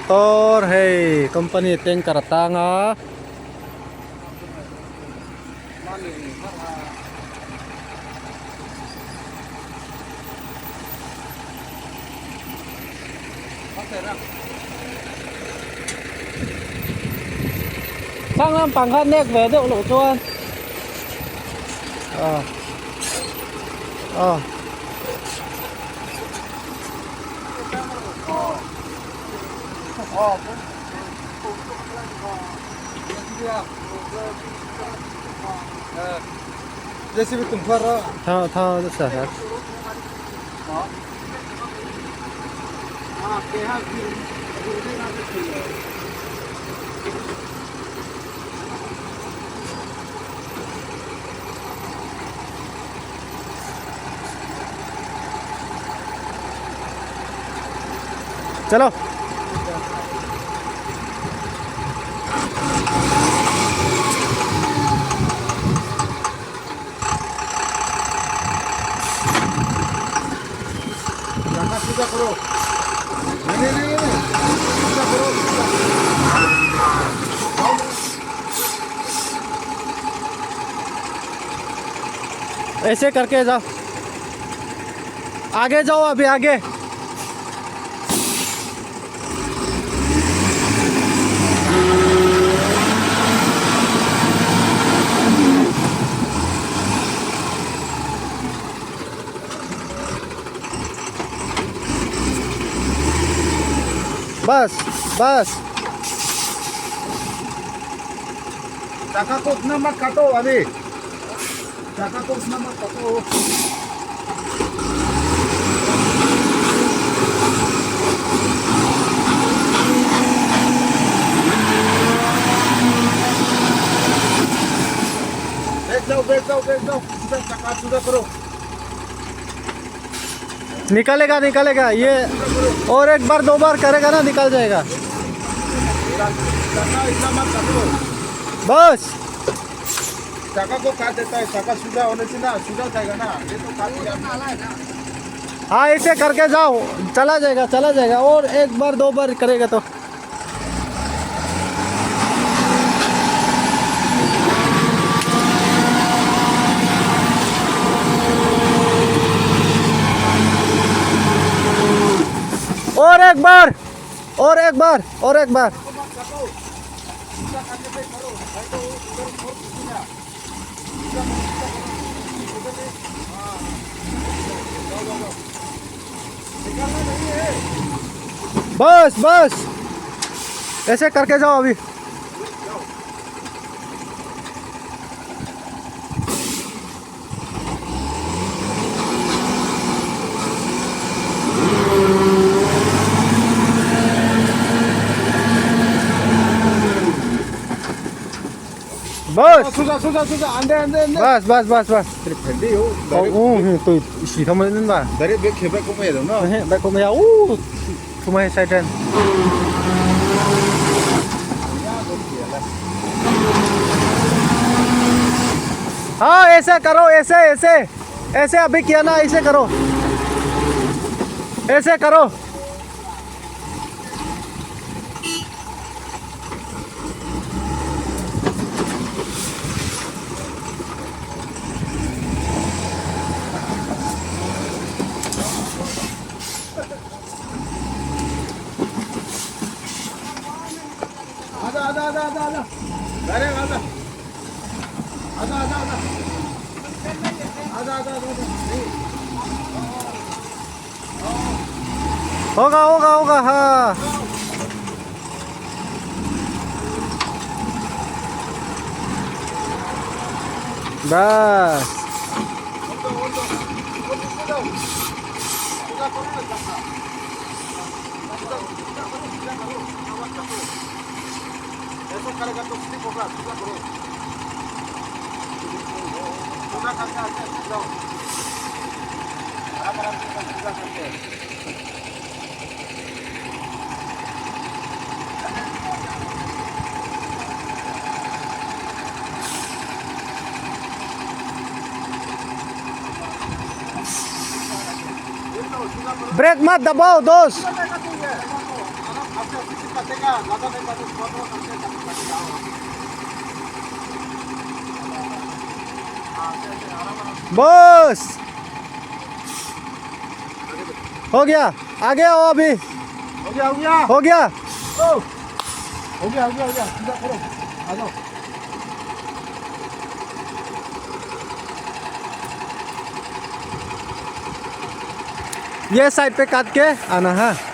motor. Hey, company tanker tanga. Sang làm bằng khăn nét về độ lộ cho anh. जैसे भी तुम कर रहा Thao rất sợ hả? चलो पूजा करो नहीं पूजा करो ऐसे करके जाओ, आगे जाओ, अभी आगे। बस बस चाका को उतना मत काटो अभी, चाका को उतना मत काटो। बैठ जाओ सीधा चाका सीधा करो। निकलेगा निकलेगा ये, और एक बार दो बार करेगा ना निकल जाएगा। चाका इतना मत काटो, बस चाका को काट देता है, चाका सीधा होने से ना सीधा जाएगा ना, ये तो काट दिया। हाँ ऐसे करके जाओ, चला जाएगा और एक बार दो बार करेगा तो। और एक बार और एक बार और एक बार। बस बस ऐसे करके जाओ अभी। बस सुजा अंदर बस बस बस बस फेंदी हो tôi chỉ thông minh mà dari bek hebek ko mai no bạn có mày cumai sai trên हाँ ऐसे करो, ऐसे अभी किया ना, ऐसे करो, ऐसे करो। आजा अरे आजा होगा हाँ। बस करेगा तो स्लिप होगा, सीधा करो, सीधा करके आगे जाओ, आराम से सीधा करके। ब्रेक मत दबाओ दोस्त। आराम से काटेगा ज़्यादा नहीं काटे थोड़ा थोड़ा काटेगा हाँ ऐसे आराम आराम बस हो गया आगे आओ अभी हो गया हो गया हो गया ओ हो गया सीधा करो आ जाओ ये साइड पे काट के आना है